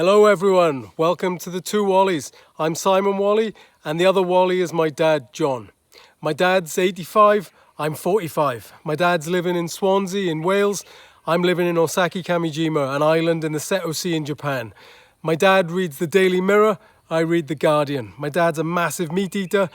Hello everyone, welcome to the Two Whalleys. I'm Simon Whalley and the other Whalley is my dad, John. My dad's 85, I'm 45. My dad's living in Swansea in Wales. I'm living in Osaki Kamijima, an island in the Seto Sea in Japan. My dad reads the Daily Mirror, I read the Guardian. My dad's a massive meat eater,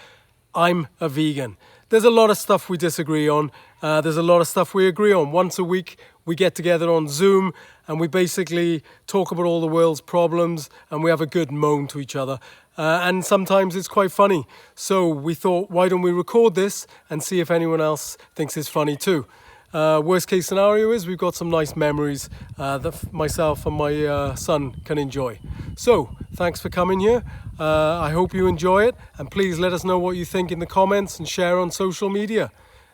I'm a vegan. There's a lot of stuff we disagree on. There's a lot of stuff we agree on. Once a week, we get together on Zoom and we basically talk about all the world's problems and we have a good moan to each other. And sometimes it's quite funny. So we thought, why don't we record this and see if anyone else thinks it's funny too. Worst case scenario is we've got some nice memories that myself and my son can enjoy. So thanks for coming here. I hope you enjoy it, and please let us know what you think in the comments and share on social media.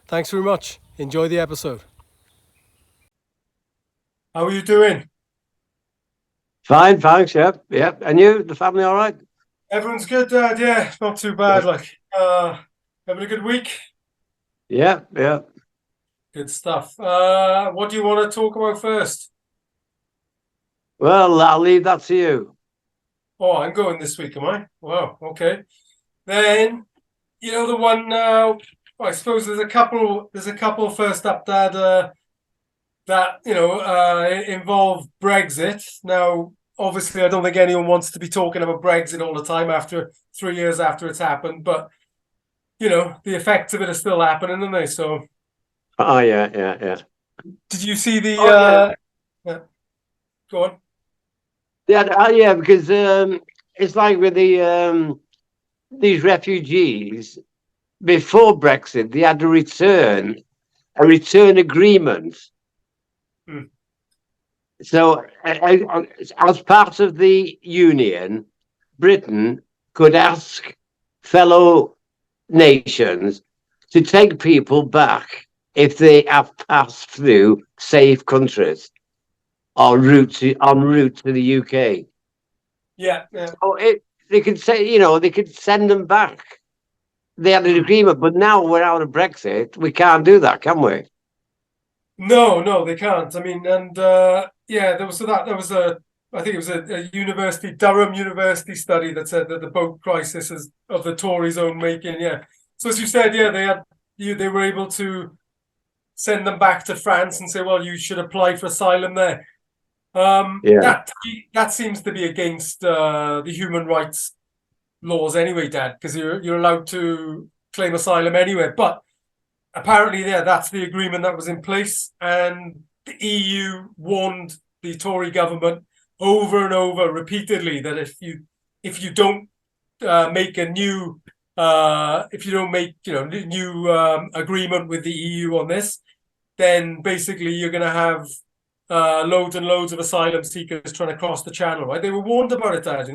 Thanks very much. Enjoy the episode. How are you doing? Fine, thanks. Yep. And you, the family, all right? Everyone's good, Dad. Yeah, not too bad. Having a good week. Yeah. Good stuff. What do you want to talk about first? Well, I'll leave that to you. Oh, I'm going this week, am I? Wow. Okay. Then, the one. I suppose there's a couple. First up, Dad. That involve Brexit. Now, obviously, I don't think anyone wants to be talking about Brexit all the time after 3 years after it's happened. But the effects of it are still happening, aren't they? So. Oh, yeah. Did you see the? Yeah. Go on. Yeah, because it's like with these refugees before Brexit, they had a return agreement. So, as part of the Union, Britain could ask fellow nations to take people back if they have passed through safe countries en route to the UK. Yeah. So they could say, they could send them back. They had an agreement, but now we're out of Brexit. We can't do that, can we? No, they can't. I mean, and there was I think it was a Durham University study that said that the boat crisis is of the Tories' own making. Yeah. So as you said, they were able to send them back to France and say, well, you should apply for asylum there. That seems to be against the human rights laws anyway, Dad, because you're allowed to claim asylum anywhere. But apparently, that's the agreement that was in place, and the EU warned the Tory government over and over repeatedly that if you don't make a new new agreement with the EU on this, then basically you're going to have loads and loads of asylum seekers trying to cross the channel. Right? They were warned about it, Dad.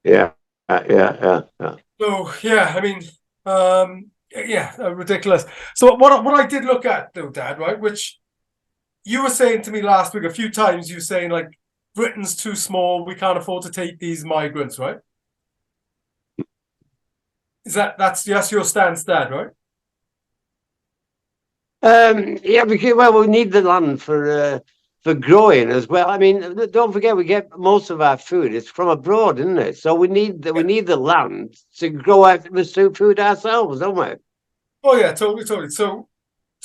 Yeah. So I mean. Ridiculous. So what I did look at though, Dad, right, which you were saying to me last week a few times, you were saying like Britain's too small, we can't afford to take these migrants, right? That's your stance, Dad, right? Because we need the land for growing as well. I mean, don't forget we get most of our food is from abroad, isn't it? So we need the land to grow our food ourselves, don't we? Oh yeah, totally.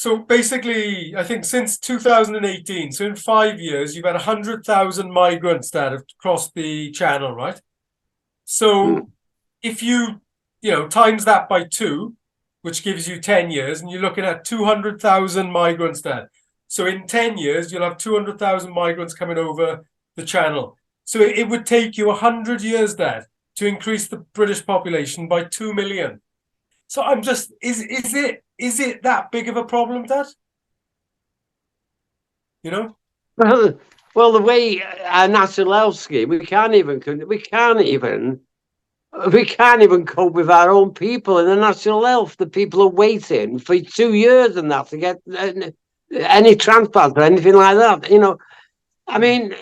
So basically, I think since 2018, so in 5 years, you've had 100,000 migrants that have crossed the channel, right? So if you times that by 2, which gives you 10 years, and you're looking at 200,000 migrants there. So in 10 years, you'll have 200,000 migrants coming over the channel. So it would take you 100 years, Dad, to increase the British population by 2 million. So I'm just, is it that big of a problem, Dad? Well, the way our national health scheme, we can't even cope with our own people in the national health. The people are waiting for 2 years and that to get any transplant or anything like that. I mean,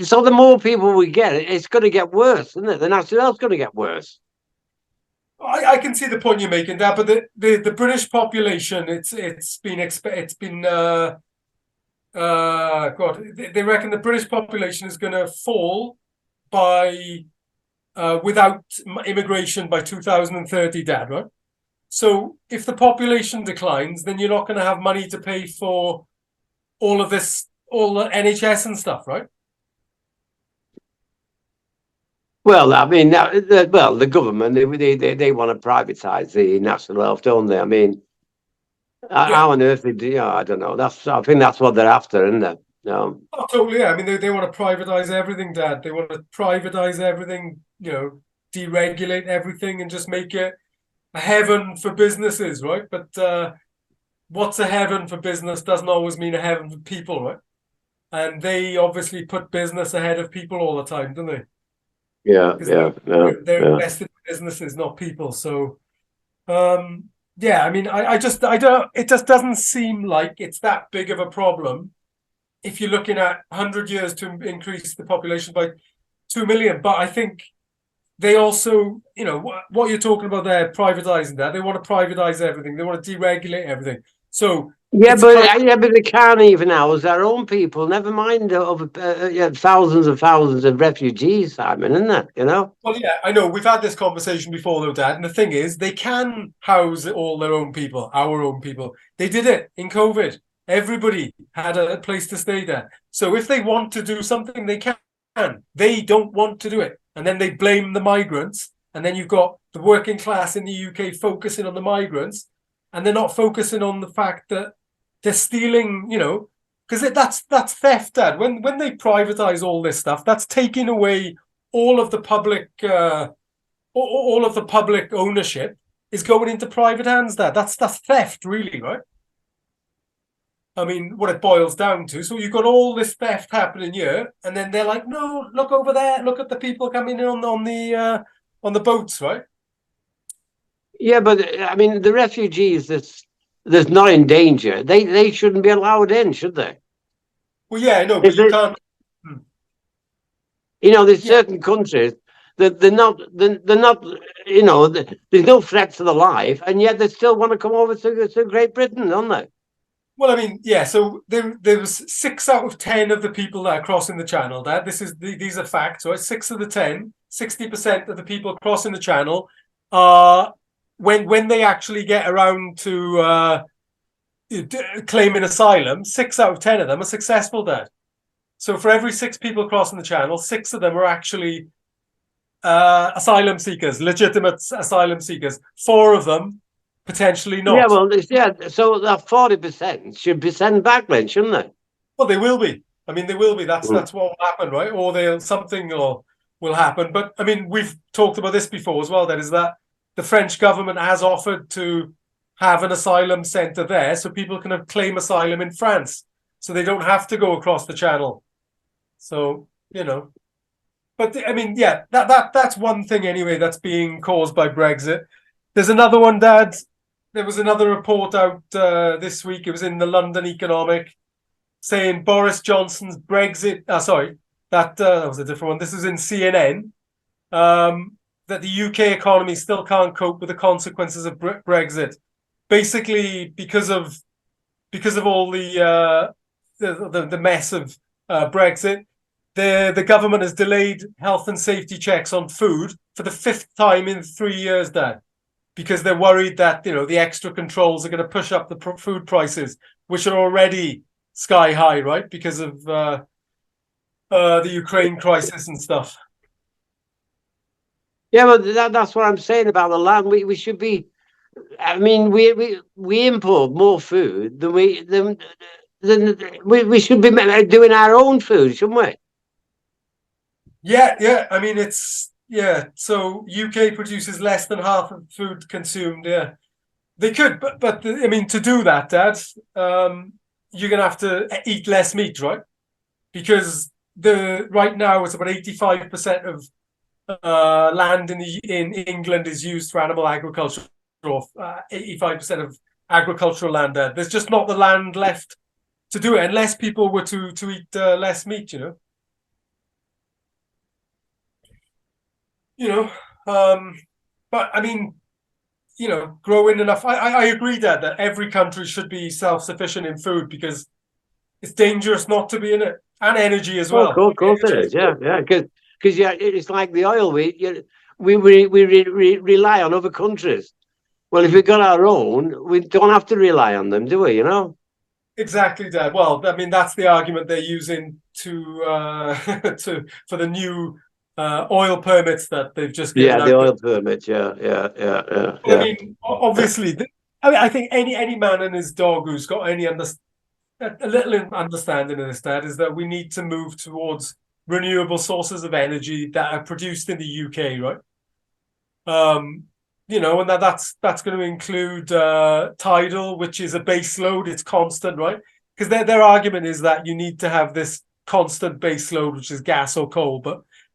so the more people we get, it's going to get worse, isn't it? The national health's going to get worse. I can see the point you're making, Dad, but the British population, God, they reckon the British population is going to fall by without immigration by 2030, Dad, right? So if the population declines, then you're not going to have money to pay for all of this, all the NHS and stuff, right? Well, I mean, the government they want to privatise the national health, don't they? I mean, Yeah. how on earth they do? I don't know. I think that's what they're after, isn't it? Oh, totally. Yeah. I mean, they want to privatize everything, Dad. They want to privatize everything, deregulate everything and just make it a heaven for businesses, right? But what's a heaven for business doesn't always mean a heaven for people, right? And they obviously put business ahead of people all the time, don't they? Yeah, Because yeah, yeah, they're yeah. invested in businesses, not people. So yeah, I mean, I don't. It just doesn't seem like it's that big of a problem if you're looking at 100 years to increase the population by 2 million. But I think they also, what you're talking about there, privatizing that. They want to privatize everything. They want to deregulate everything. So Yeah, it's kind of, but they can't even house their own people. Never mind over thousands and thousands of refugees, Simon, isn't it? well, yeah, I know we've had this conversation before, though, Dad. And the thing is, they can house all their own people, our own people. They did it in COVID. Everybody had a place to stay there. So if they want to do something, they can. They don't want to do it. And then they blame the migrants. And then you've got the working class in the UK focusing on the migrants. And they're not focusing on the fact that they're stealing, because that's theft, Dad. When they privatize all this stuff, that's taking away all of the public all of the public ownership is going into private hands. That's theft, really, right? I mean, what it boils down to. So you've got all this theft happening here, and then they're like, "No, look over there. Look at the people coming in on the boats, right?" Yeah, but I mean, the refugees that's not in danger, they shouldn't be allowed in, should they? Well, yeah, I know, but Is you it? can't. Hmm. There's Yeah. certain countries that they're not. There's no threat to the life, and yet they still want to come over to Great Britain, don't they? Well, I mean, yeah. So there was 6 out of 10 of the people that are crossing the channel. These are facts, right? 6 of the 10, 60% of the people crossing the channel are when they actually get around to claiming asylum. 6 out of 10 of them are successful, Dad. So for every 6 people crossing the channel, 6 of them are actually asylum seekers, legitimate asylum seekers. 4 of them potentially Yeah, not. well, so that 40% should be sent back then, shouldn't they? Well, they will be. I mean, they will be. Mm. That's what will happen, right? Or they'll something will happen. But I mean, we've talked about this before as well. That is that the French government has offered to have an asylum center there, so people can claim asylum in France, so they don't have to go across the channel. So but I mean, yeah, that's one thing anyway that's being caused by Brexit. There's another one, Dad. There was another report out this week. It was in the London Economic saying Boris Johnson's Brexit. Sorry, that was a different one. This is in CNN. That the UK economy still can't cope with the consequences of Brexit, basically because of all the mess of Brexit. The government has delayed health and safety checks on food for the 5th time in 3 years, Dad, because they're worried that the extra controls are going to push up the food prices, which are already sky high, right? Because of the Ukraine crisis and stuff. Yeah, but that's what I'm saying about the land. We should be. I mean, we import more food than we should be doing our own food, shouldn't we? Yeah. I mean, so UK produces less than half of food consumed. Yeah, they could, but I mean, to do that, Dad, you're gonna have to eat less meat, right? Because right now it's about 85% of land in England is used for animal agriculture, or 85% of agricultural land there. There's just not the land left to do it unless people were to eat less meat, you know. But I mean, growing enough. I agree, Dad, that every country should be self-sufficient in food because it's dangerous not to be in it, and energy as Oh, well. of course it Energy is. Yeah, yeah. Because because yeah, it's like the oil. We rely on other countries. Well, if we've got our own, we don't have to rely on them, do we? You know. Exactly, Dad. Well, I mean, that's the argument they're using for the new oil permits that they've just given Yeah, the out. oil permits. Yeah, yeah, yeah, yeah, I yeah. mean, obviously, I mean, I think any man and his dog who's got a little understanding of this, Dad, is that we need to move towards renewable sources of energy that are produced in the UK, right? And that's going to include tidal, which is a base load. It's constant, right? Because their argument is that you need to have this constant base load, which is gas or coal,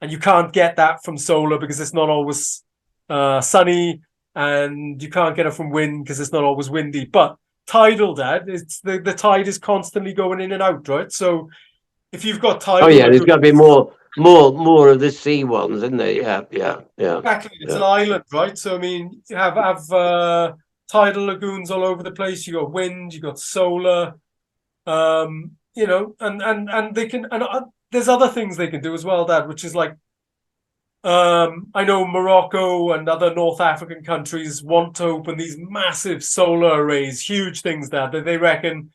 and you can't get that from solar because it's not always sunny, and you can't get it from wind because it's not always windy. But tidal, Dad, it's the tide is constantly going in and out, right? So if you've got Oh tidal yeah, there's got to be lagoons. more of the sea ones, isn't there? Yeah, yeah, yeah, Exactly, it's an yeah. island, right? So I mean, you have tidal lagoons all over the place. You got wind, you got solar, and they can and there's other things they can do as well, Dad, which is like I know Morocco and other North African countries want to open these massive solar arrays, huge things, Dad, that they reckon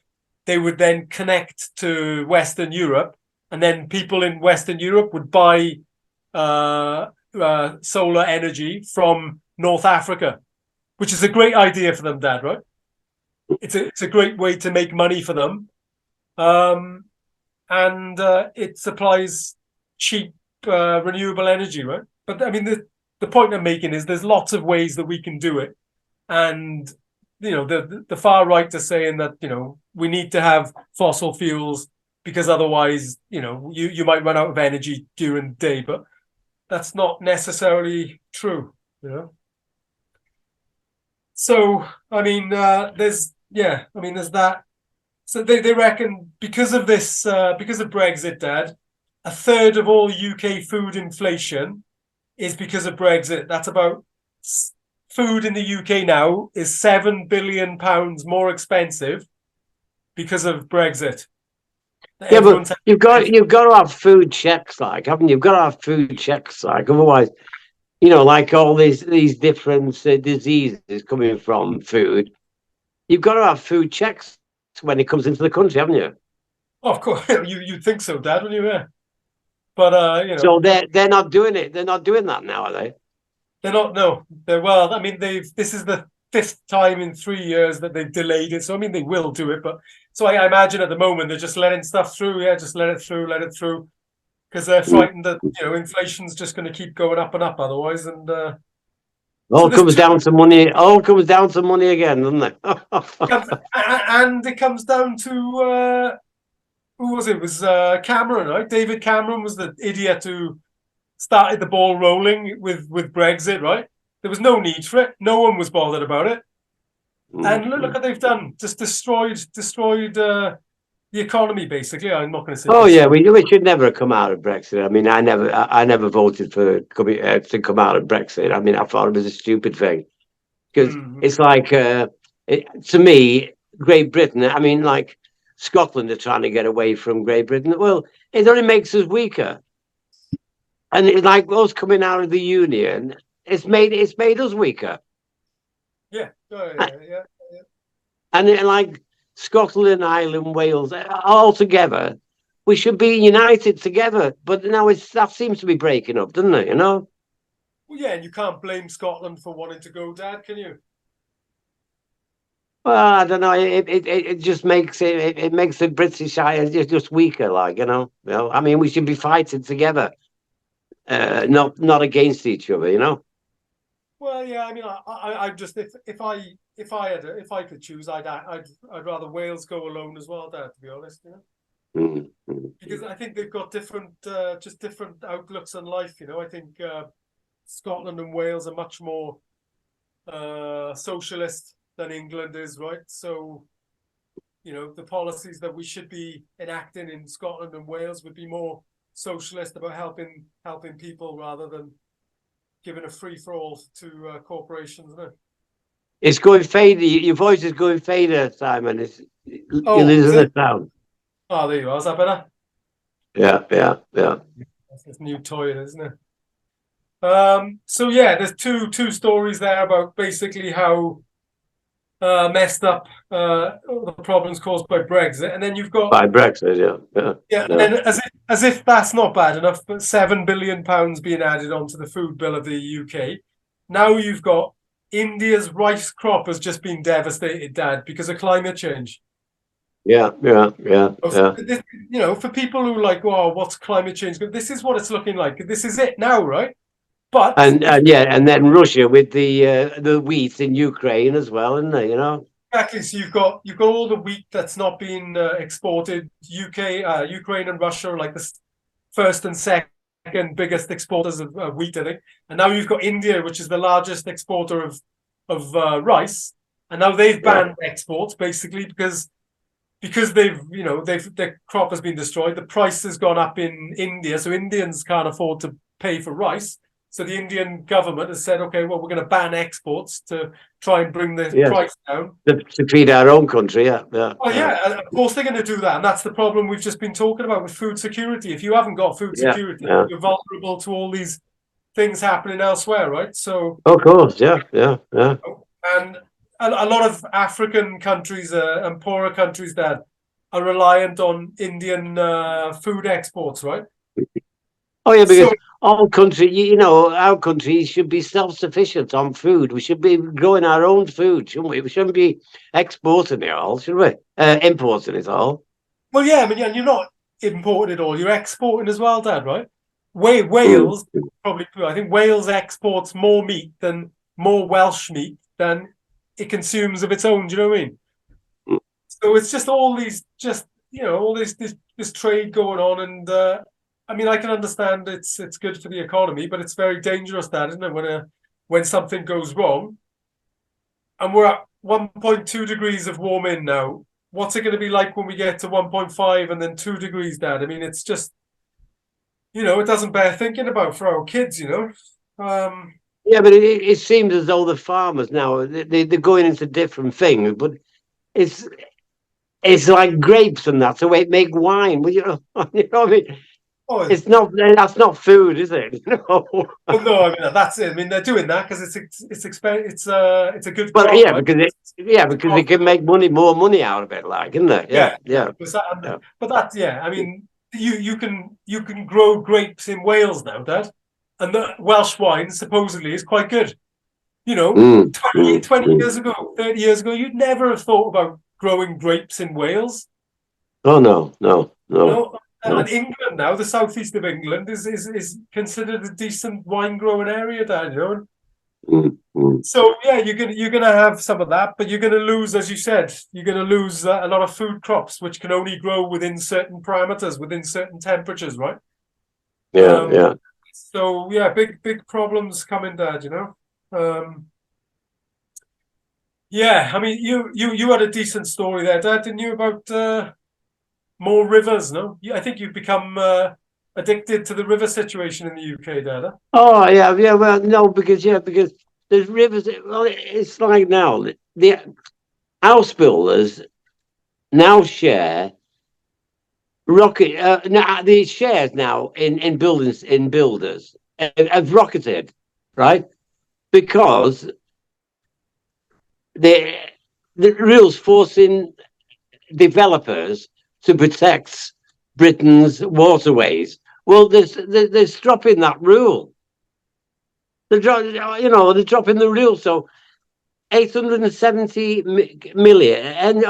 they would then connect to Western Europe, and then people in Western Europe would buy uh, solar energy from North Africa, which is a great idea for them, Dad. Right? It's a great way to make money for them, and it supplies cheap renewable energy, right? But I mean, the point I'm making is there's lots of ways that we can do it, and the far right are saying that we need to have fossil fuels because otherwise you might run out of energy during the day, but that's not necessarily true. So I mean, there's that. So they reckon because of this, because of Brexit, Dad, a third of all UK food inflation is because of Brexit. That's about food in the UK now is £7 billion more expensive because of Brexit. Yeah, but Everyone's you've got to have food checks, like, haven't you? You've got to have food checks, like, otherwise, like all these different diseases coming from food. You've got to have food checks when it comes into the country, haven't you? of course you think so, Dad, when you're here. But So they're not doing it. They're not doing that now, are they? they're not. No, they're well. I mean, this is the fifth time in 3 years that they've delayed it. So I mean, they will do it, but so I imagine at the moment they're just letting stuff through. Yeah, just let it through, because they're Mm. frightened that inflation's just going to keep going up and up otherwise. And so All there's comes two, down to money. All comes down to money again, doesn't it? and it comes down to who was it? It was Cameron, right? David Cameron was the idiot who started the ball rolling with Brexit, right? There was no need for it. No one was bothered about it. And look what they've done. Just destroyed the economy, basically. I'm not going to say Oh yeah, destroyed. we should never have come out of Brexit. I mean, I never voted for to come out of Brexit. I mean, I thought it was a stupid thing because Mm-hmm. it's like to me, Great Britain. I mean, like Scotland are trying to get away from Great Britain. Well, it only makes us weaker, and like us coming out of the Union, it's made us weaker. Yeah. Oh, yeah. And like Scotland, and Ireland, Wales, all together, we should be united together. But now that seems to be breaking up, doesn't it? Well, yeah, and you can't blame Scotland for wanting to go, Dad, can you? Well, I don't know. It just makes it makes the British Isles just weaker, like. I mean, we should be fighting together, not against each other. Well, yeah. I mean, I just if I could choose, I'd rather Wales go alone as well, Dad. To be honest, because I think they've got just different outlooks on life. I think Scotland and Wales are much more socialist than England is, right? So, the policies that we should be enacting in Scotland and Wales would be more socialist about helping people rather than giving a free for all to corporations. No? It's going fader. Your voice is going fader, Simon. It's Oh, is it? Elizabeth Town. Oh, there you are. Is that better? Yeah, yeah, yeah. That's this new toilet, isn't it? So yeah, there's two stories there about basically how messed up the problems caused by Brexit, and then you've got By Brexit, yeah. and then as if that's not bad enough, but £7 billion being added onto the food bill of the UK. Now you've got India's rice crop has just been devastated, Dad, because of climate change. Yeah. For people who like, oh, what's climate change? This is what it's looking like. This is it now, right? But And then Russia with the wheat in Ukraine as well, isn't there? exactly, so you've got all the wheat that's not been exported. Ukraine, and Russia are like the first and second biggest exporters of wheat, I think. And now you've got India, which is the largest exporter of rice, and now they've banned exports basically because their crop has been destroyed. The price has gone up in India, so Indians can't afford to pay for rice. So the Indian government has said, okay, well, we're going to ban exports to try and bring the price down. To feed our own country, yeah. Of course they're going to do that. And that's the problem we've just been talking about with food security. If you haven't got food security, you're vulnerable to all these things happening elsewhere, right? So, of course, yeah. And a lot of African countries and poorer countries that are reliant on Indian food exports, right? Oh yeah, because our country should be self-sufficient on food. We should be growing our own food, shouldn't we? We shouldn't be exporting it all, should we? Importing it all. Well, yeah, I mean, you're not importing it all. You're exporting as well, Dad, right? Wales probably. I think Wales exports more Welsh meat than it consumes of its own. Do you know what I mean? So it's just all these, all this trade going on, and I mean, I can understand it's good for the economy, but it's very dangerous, that, isn't it? When something goes wrong, and we're at 1.2 degrees of warming now. What's it going to be like when we get to 1.5 and then 2 degrees, Dad? I mean, it's just, it doesn't bear thinking about for our kids, Yeah, but it seems as though the farmers now they're going into different things, but it's like grapes and that, so they make wine. Well, you know what I mean. It's not. That's not food, is it? Well, no, I mean that's it. I mean they're doing that because it's a good. But crop, because they can make more money out of it, like, isn't it? Yeah. But that's I mean, you can grow grapes in Wales now, Dad, and the Welsh wine supposedly is quite good. 20 years ago, 30 years ago, you'd never have thought about growing grapes in Wales. Oh no. And England now, the southeast of England, is considered a decent wine growing area, Dad. So yeah, you're gonna have some of that, but you're gonna lose, as you said, you're gonna lose a lot of food crops which can only grow within certain parameters, within certain temperatures, right? Yeah. So yeah, big problems coming, Dad. Yeah, I mean, you had a decent story there, Dad, didn't you, about more rivers? No, I think you've become addicted to the river situation in the UK, Dad. Huh? Oh yeah. Well, no, because there's rivers. Well, it's like now the house builders now share the shares now in builders have rocketed, right? Because the rules forcing developers to protect Britain's waterways. Well, they're dropping that rule. They're dropping the rule. So 870 million and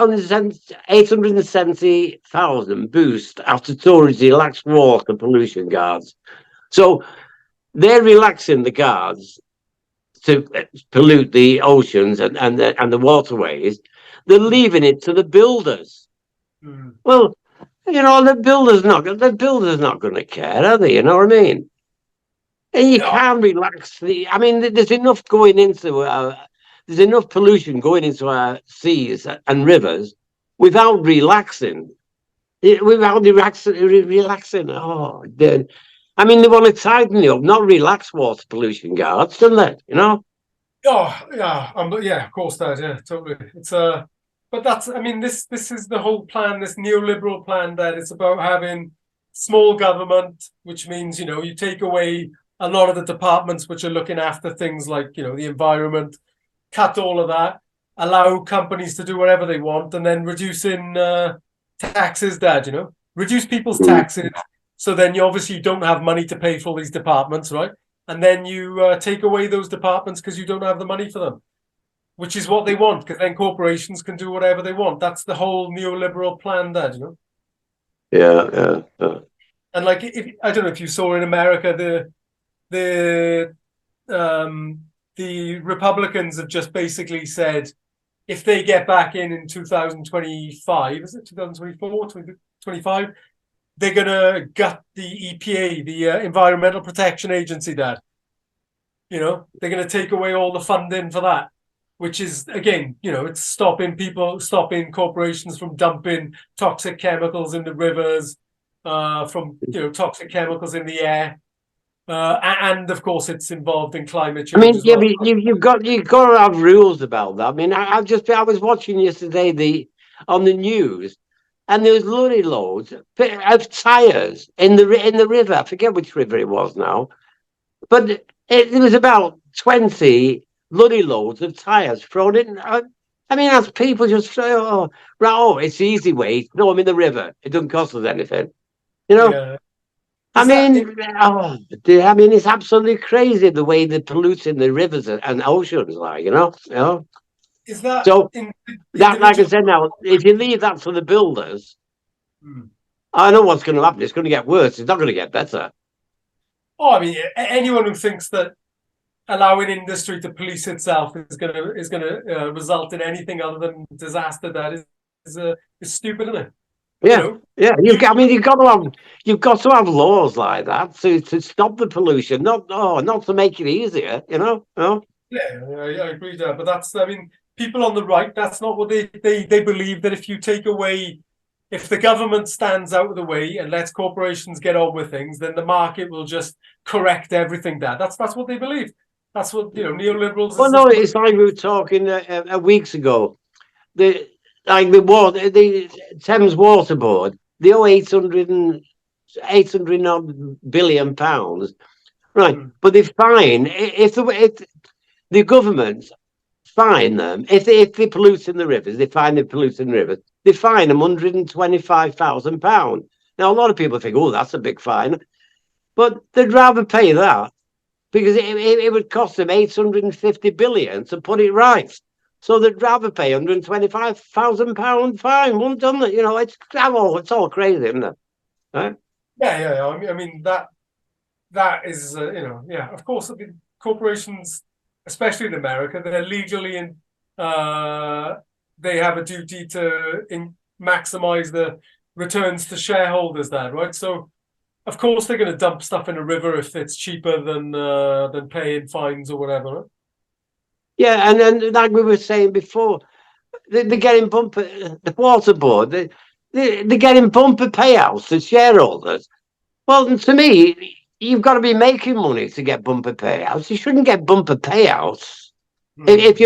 870,000 boost after Tories relaxed water pollution guards. So they're relaxing the guards to pollute the oceans and the waterways. They're leaving it to the builders. Well, the builder's not going to care, are they? You know what I mean? And you can't relax there's enough there's enough pollution going into our seas and rivers without relaxing. Relaxing. Oh, I mean, they want to tighten it up, not relax water pollution guards, don't they? Oh yeah, of course, Dad. Yeah, totally. It's but that's. I mean, this is the whole plan. This neoliberal plan that it's about having small government, which means, you take away a lot of the departments which are looking after things like, the environment, cut all of that, allow companies to do whatever they want, and then reducing taxes, Dad, reduce people's taxes. So then you obviously don't have money to pay for all these departments, right? And then you take away those departments because you don't have the money for them, which is what they want, because then corporations can do whatever they want. That's the whole neoliberal plan, Dad, Yeah. And like, I don't know if you saw in America, the Republicans have just basically said if they get back in 2025, is it 2024, 2025, they're going to gut the EPA, the Environmental Protection Agency, Dad. They're going to take away all the funding for that, which is, again, it's stopping corporations from dumping toxic chemicals in the rivers, from, toxic chemicals in the air. And of course, it's involved in climate change. I mean, as well. you've got to have rules about that. I mean, I was watching yesterday on the news, and there was loads of tires in the river. I forget which river it was now, but there was about 20 loads of tires thrown in. I mean, as people just say, it's the easy way. Throw them in the river. It doesn't cost us anything, Yeah. I mean, it's absolutely crazy the way they pollute in the rivers and oceans, Is that so? That, like I said, now if you leave that for the builders, I know what's going to happen. It's going to get worse. It's not going to get better. Oh, I mean, anyone who thinks that allowing industry to police itself is going to result in anything other than disaster, that is stupid, isn't it? Yeah. You've got to have laws like that to stop the pollution, not to make it easier. Yeah, I agree with that. But that's, I mean, people on the right, that's not what they believe, that if the government stands out of the way and lets corporations get on with things, then the market will just correct everything. That's what they believe. That's what neoliberals. Well, no, it's like we were talking weeks ago. The Thames Water Board, they owe 800 billion pounds, right? But they fine if the government fine them if they pollute in the rivers. They fine them polluting the rivers. They fine them £125,000. Now a lot of people think, oh, that's a big fine, but they'd rather pay that because it would cost them 850 billion to put it right. So they'd rather pay £125,000 fine, wouldn't they? It's all crazy, isn't it? Right? Yeah. I mean that is, of course, I mean, corporations, especially in America, they're legally in. They have a duty to maximize the returns to shareholders. Right? So, of course, they're going to dump stuff in a river if it's cheaper than paying fines or whatever. Right? Yeah, and then like we were saying before, they're getting the water board. They're getting bumper payouts to shareholders. Well, to me, you've got to be making money to get bumper payouts. You shouldn't get bumper payouts if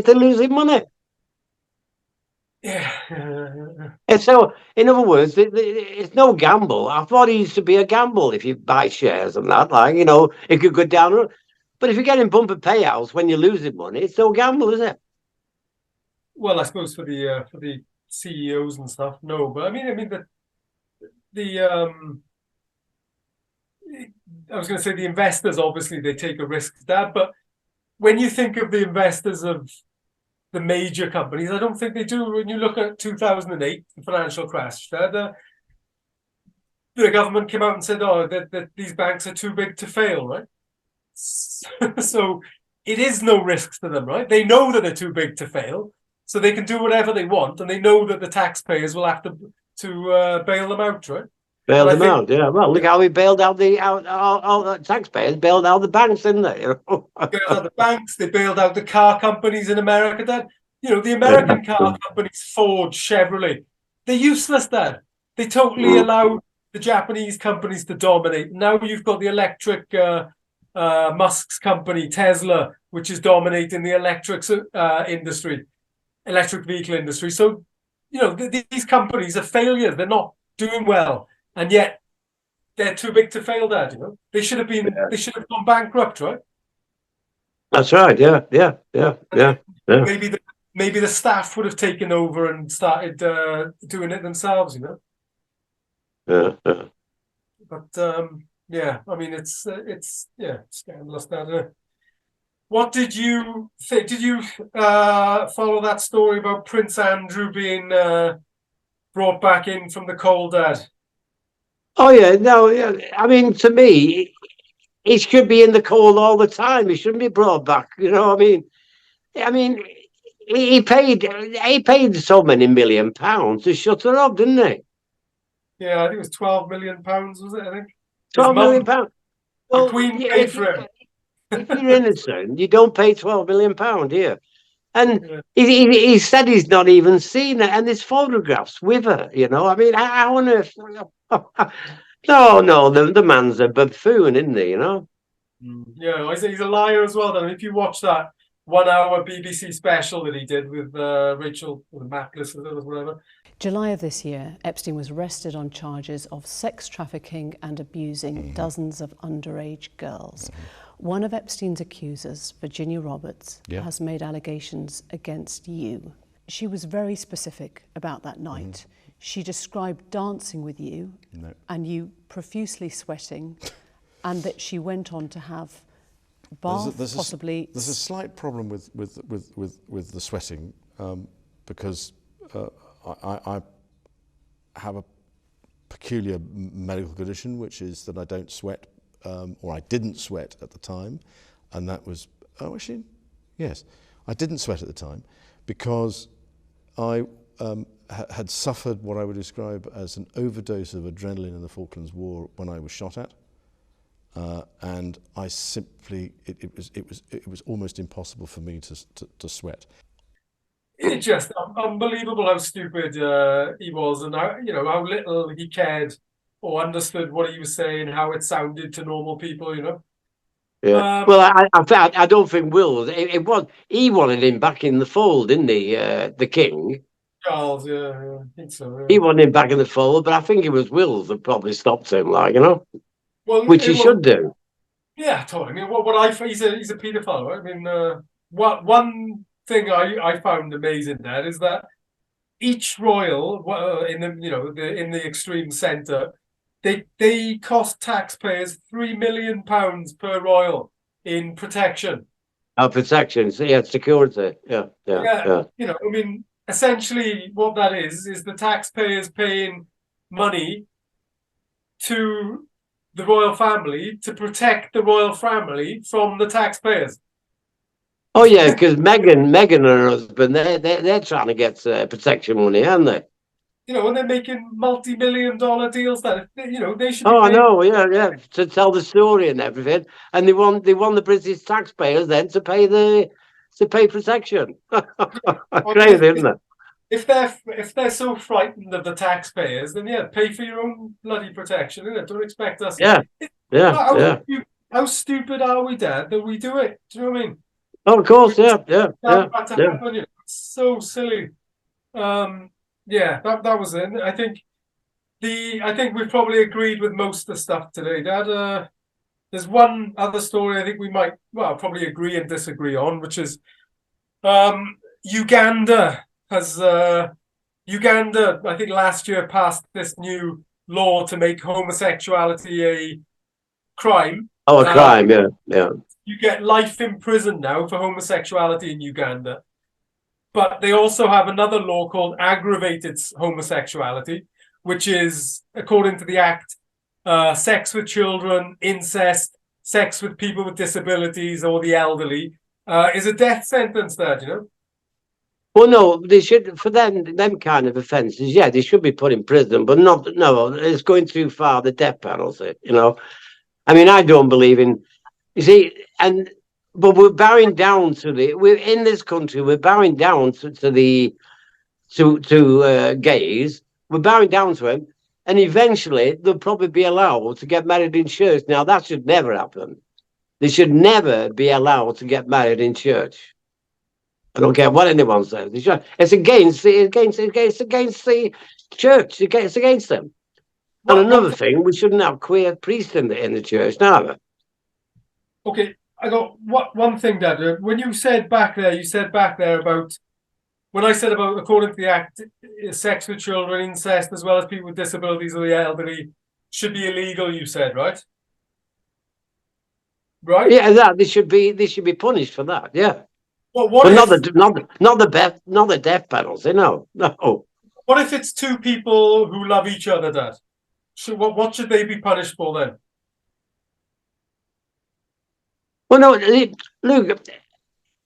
they're losing money. Yeah. And so, in other words, it's no gamble. I thought it used to be a gamble if you buy shares and that, it could go down. But if you're getting bumper payouts when you're losing money, it's no gamble, is it? Well, I suppose for the CEOs and stuff, no. But I mean I was going to say the investors, obviously they take a risk, Dad. But when you think of the investors of the major companies, I don't think they do. When you look at 2008, the financial crash, the government came out and said, that these banks are too big to fail, right? So it is no risk to them, right? They know that they're too big to fail, so they can do whatever they want, and they know that the taxpayers will have to bail them out, right? Bailed them out, yeah. Well, look how we bailed out all the taxpayers, bailed out the banks, didn't they? Bailed out the banks, they bailed out the car companies in America, Dad. The American car companies, Ford, Chevrolet, they're useless, Dad. They totally allow the Japanese companies to dominate. Now you've got the electric Musk's company, Tesla, which is dominating the electric vehicle industry. So, these companies are failures. They're not doing well. And yet they're too big to fail, Dad. You know, they should have gone bankrupt, right? That's right. Yeah, yeah, yeah, And yeah, then yeah, maybe the staff would have taken over and started doing it themselves. You know, yeah, yeah. but yeah, I mean, it's yeah, scandalous. That. What did you think? Did you follow that story about Prince Andrew being brought back in from the cold, Dad? Oh yeah, no, yeah. I mean, to me, he should be in the cold all the time. He shouldn't be brought back. You know, I mean, he paid so many £1 million to shut her up, didn't he? Yeah, I think it was £12 million, was it? I think his 12 million mum, pounds. the Well, Queen, yeah, paid for him. if you're innocent, you don't pay £12 million here. And Yeah. he said he's not even seen her, and there's photographs with her. You know, I mean, how on earth? No, no, the man's a buffoon, isn't he? You know. Yeah, he's a liar as well. Though, if you watch that 1 hour BBC special that he did with Rachel, or the Mapless, or whatever. July of this year, Epstein was arrested on charges of sex trafficking and abusing dozens of underage girls. One of Epstein's accusers, Virginia Roberts, has made allegations against you. She was very specific about that night. She described dancing with you and you profusely sweating, and that she went on to have bath, possibly. There's a slight problem with the sweating because I have a peculiar medical condition, which is that I don't sweat, or I didn't sweat at the time, and that was, yes, I didn't sweat at the time because I had suffered what I would describe as an overdose of adrenaline in the Falklands War when I was shot at, and I simply it was almost impossible for me to sweat. It's just unbelievable how stupid he was, and how little he cared or understood what he was saying, how it sounded to normal people. Yeah. Well, I don't think Will. He wanted him back in the fold, didn't he? The king. Charles, yeah, I think so. Yeah. He wanted him back in the fold, but I think it was Will that probably stopped him, Well, which he should do. Yeah, totally. I mean, he's a paedophile, right? I mean, one thing I found amazing there is that each royal in the extreme centre, they cost taxpayers £3 million per royal in protection. Protection, security. Yeah. I mean, essentially, what that is the taxpayers paying money to the royal family to protect the royal family from the taxpayers. Oh yeah, because Meghan and her husband, they're trying to get protection money, aren't they? And they're making multi-million-dollar deals that they should. I know, yeah, to tell the story and everything, and they want the British taxpayers then to pay protection. Crazy, isn't it? If they're so frightened of the taxpayers, then pay for your own bloody protection, innit? Don't expect us. Yeah. How stupid are we, Dad, that we do it? Do you know what I mean? Oh, of course, yeah. It's so silly. That was it. I think we've probably agreed with most of the stuff today, Dad. There's one other story I think we might probably agree and disagree on, which is Uganda has Uganda, I think last year passed this new law to make homosexuality a crime. Oh, a crime, yeah. You get life in prison now for homosexuality in Uganda. But they also have another law called aggravated homosexuality, which is, according to the Act, sex with children, incest, sex with people with disabilities or the elderly, is a death sentence there, Well, no, they should, for them kind of offences, they should be put in prison, but it's going too far, the death penalty, I mean, I don't believe in, you see, but we're bowing down we're in this country, we're bowing down to gays, we're bowing down to them, and eventually they'll probably be allowed to get married in church. Now, that should never happen. They should never be allowed to get married in church. I don't care what anyone says. It's against the church. It's against them. And another thing, we shouldn't have queer priests in the church, neither. Okay, I got one thing, Dad. When you said back there about when I said about according to the Act, sex with children, incest, as well as people with disabilities or the elderly, should be illegal. You said, right? Right? Yeah, that they should be punished for that. Yeah. Well, But not the death penalty. No. what if it's two people who love each other, Dad? So what should they be punished for then? Well, no, look,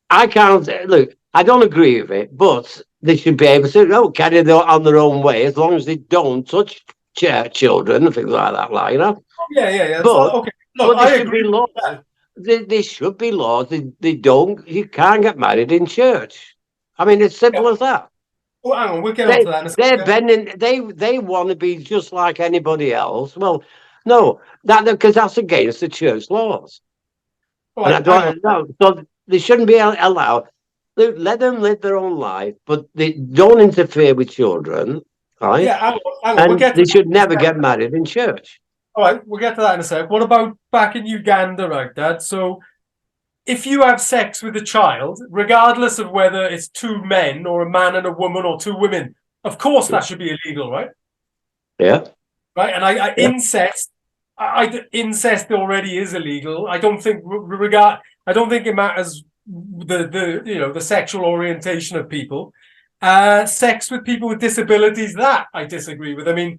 I can't look. I don't agree with it, but they should be able to carry it on their own way as long as they don't touch children and things like that. Like, you know. Yeah. But Okay. Look, but there should be laws. There should be laws. You can't get married in church. I mean, it's simple as that. Well, hang on, we'll get on to that in a They're second. bending. They want to be just like anybody else. Well, no, because that's against the church laws. Right, And I don't know. So they shouldn't be allowed. Let them live their own life, but they don't interfere with children, right? Yeah, hang on. And We'll get to they should that never get married in church. All right, we'll get to that in a sec. What about back in Uganda, right, Dad? So if you have sex with a child, regardless of whether it's two men or a man and a woman or two women, of course that should be illegal, right? Yeah. Right, and incest, incest already is illegal. I don't think it matters the sexual orientation of people. Sex with people with disabilities, that I disagree with. I mean,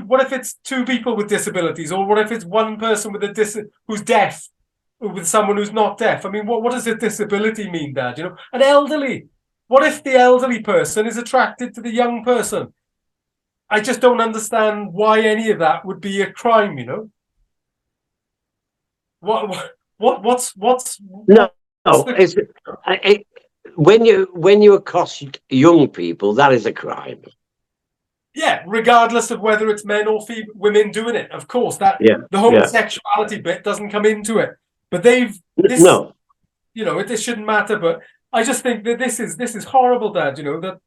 what if it's two people with disabilities, or what if it's one person with who's deaf with someone who's not deaf? I mean, what does a disability mean, Dad? An elderly. What if the elderly person is attracted to the young person? I just don't understand why any of that would be a crime. What's no? When you accost young people, that is a crime. Yeah, regardless of whether it's men or women doing it, of course. The homosexuality bit doesn't come into it, but this shouldn't matter. But I just think that this is horrible, Dad. Even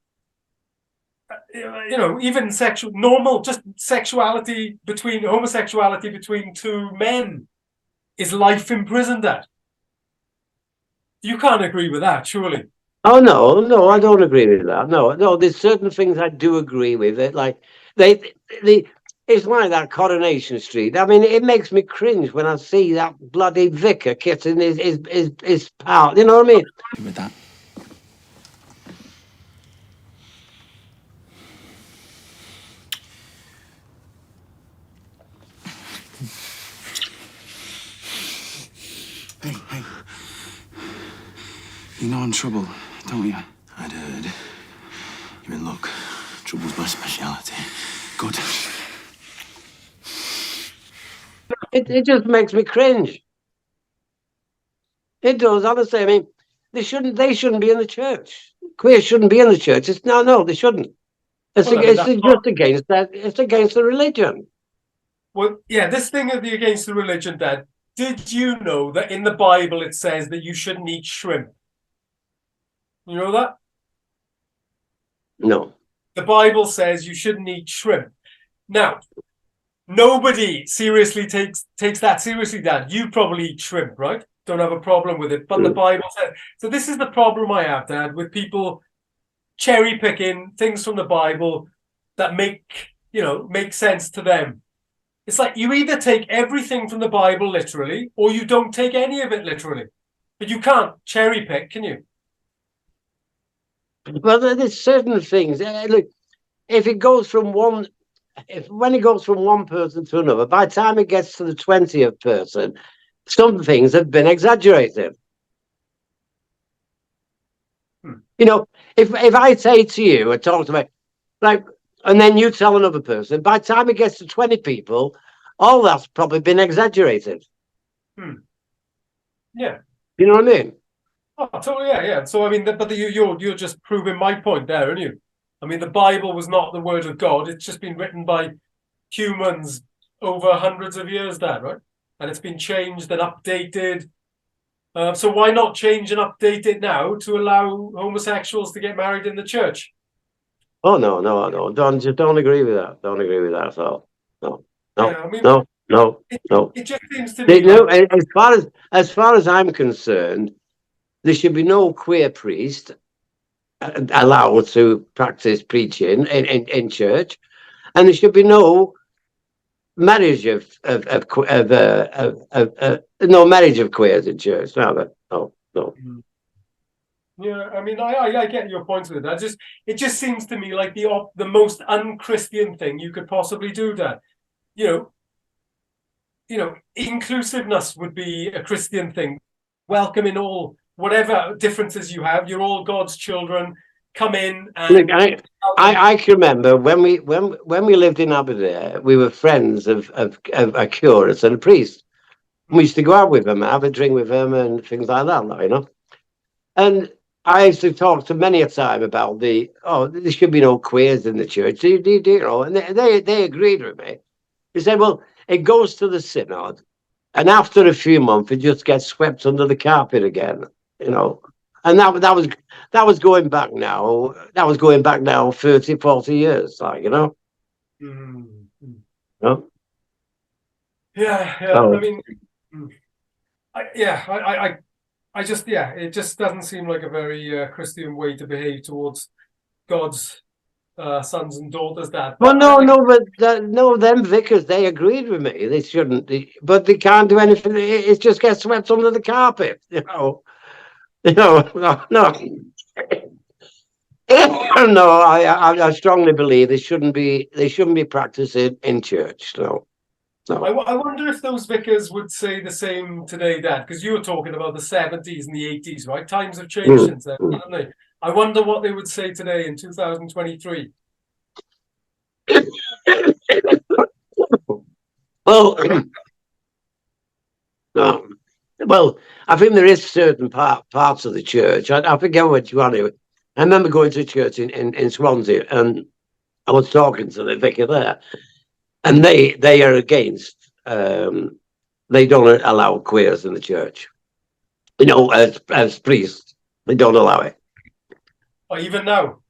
homosexuality between two men is life in prison, Dad. You can't agree with that, surely. Oh no, I don't agree with that. No, there's certain things I do agree with. It like it's like that Coronation Street. I mean, it makes me cringe when I see that bloody vicar kissing his pal. You know what I mean? With that. Hey. You know I'm trouble, don't you? I'd heard. You're in luck. Trouble's my speciality. Good. It just makes me cringe. It does, honestly. I mean, they shouldn't be in the church. Queer shouldn't be in the church. No, they shouldn't. It's against the religion. Well, yeah, this thing of the against the religion, Dad. Did you know that in the Bible it says that you shouldn't eat shrimp? You know that? No. The Bible says you shouldn't eat shrimp. Now, nobody seriously takes that seriously, Dad. You probably eat shrimp, right? Don't have a problem with it. But the Bible says. So this is the problem I have, Dad, with people cherry picking things from the Bible that make sense to them. It's like you either take everything from the Bible literally, or you don't take any of it literally. But you can't cherry pick, can you? Well, there's certain things. Look, when it goes from one person to another, by the time it gets to the 20th person, some things have been exaggerated. If I say to you or talk to me, like, and then you tell another person, by the time it gets to 20 people, all that's probably been exaggerated. Yeah. You know what I mean? Oh, totally, yeah. So I mean, but you're just proving my point there, aren't you? I mean, the Bible was not the word of God. It's just been written by humans over hundreds of years, Dad, right? And it's been changed and updated. So why not change and update it now to allow homosexuals to get married in the church? Oh no. Don't agree with that. Don't agree with that at all. No, no, Yeah, I mean, no, no, it, no. it just seems to They, me no, like, as far as I'm concerned, there should be no queer priest allowed to practice preaching in church, and there should be no marriage no marriage of queers in church. No. yeah, I mean, I get your point with it. It just seems to me like the most unchristian thing you could possibly do, Dad. You inclusiveness would be a Christian thing. Welcoming all, whatever differences you have, you're all God's children. Come in Look, and I can remember when we lived in Aberdeen, we were friends of a curate and a priest. We used to go out with them, have a drink with them, and things like that, And I used to talk to many a time about there should be no queers in the church, and they agreed with me. They said, well, it goes to the synod, and after a few months, it just gets swept under the carpet again, you know. And that was going back now. That was going back now 30, 40 years, mm, know? yeah. I So, mean, I just, it just doesn't seem like a very Christian way to behave towards God's sons and daughters, Dad. well, But no, them vicars, they agreed with me. They shouldn't, but they can't do anything. It just gets swept under the carpet, No. No, I strongly believe they shouldn't be practicing in church. No. I wonder if those vicars would say the same today, Dad, because you were talking about the 70s and the 80s, right? Times have changed Mm, since then, mm. haven't they? I wonder what they would say today in 2023. Well, no. Well, I think there is certain parts of the church. I forget which one. I remember going to a church in Swansea, and I was talking to the vicar there, and they are against. They don't allow queers in the church. As priests, they don't allow it. Or even now.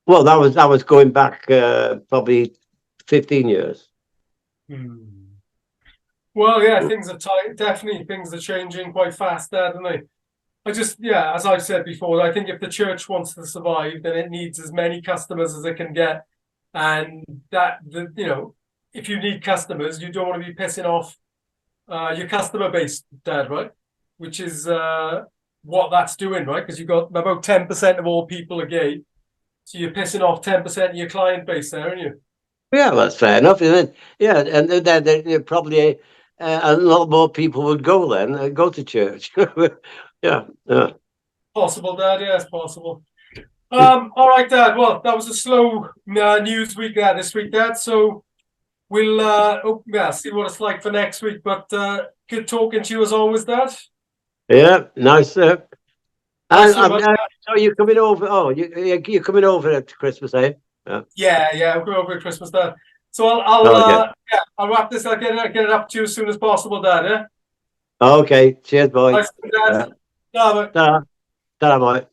Well, that was going back probably 15 years. Well, yeah, things are tight. Definitely, things are changing quite fast, Dad, aren't they? As I've said before, I think if the church wants to survive, then it needs as many customers as it can get, and if you need customers, you don't want to be pissing off your customer base, Dad, right? Which is what that's doing, right? Because you've got about 10% of all people are gay, so you're pissing off 10% of your client base there, aren't you? Yeah, that's fair enough, isn't it? Yeah, and then probably a lot more people would go then, go to church. Yeah, yeah. Possible, Dad. Yeah, it's possible. All right, Dad. Well, that was a slow news week this week, Dad. So we'll see what it's like for next week. But good talking to you as always, Dad. Yeah, nice. Thanks so much. So you're coming over? Oh, you're coming over at Christmas, eh? Yeah. We'll go over at Christmas, Dad. So I'll Okay. I'll wrap this. I'll get it up to you as soon as possible, Dad. Yeah. Okay. Cheers, boy. Nice, Dad. Ta-ra. Ta-ra, boy.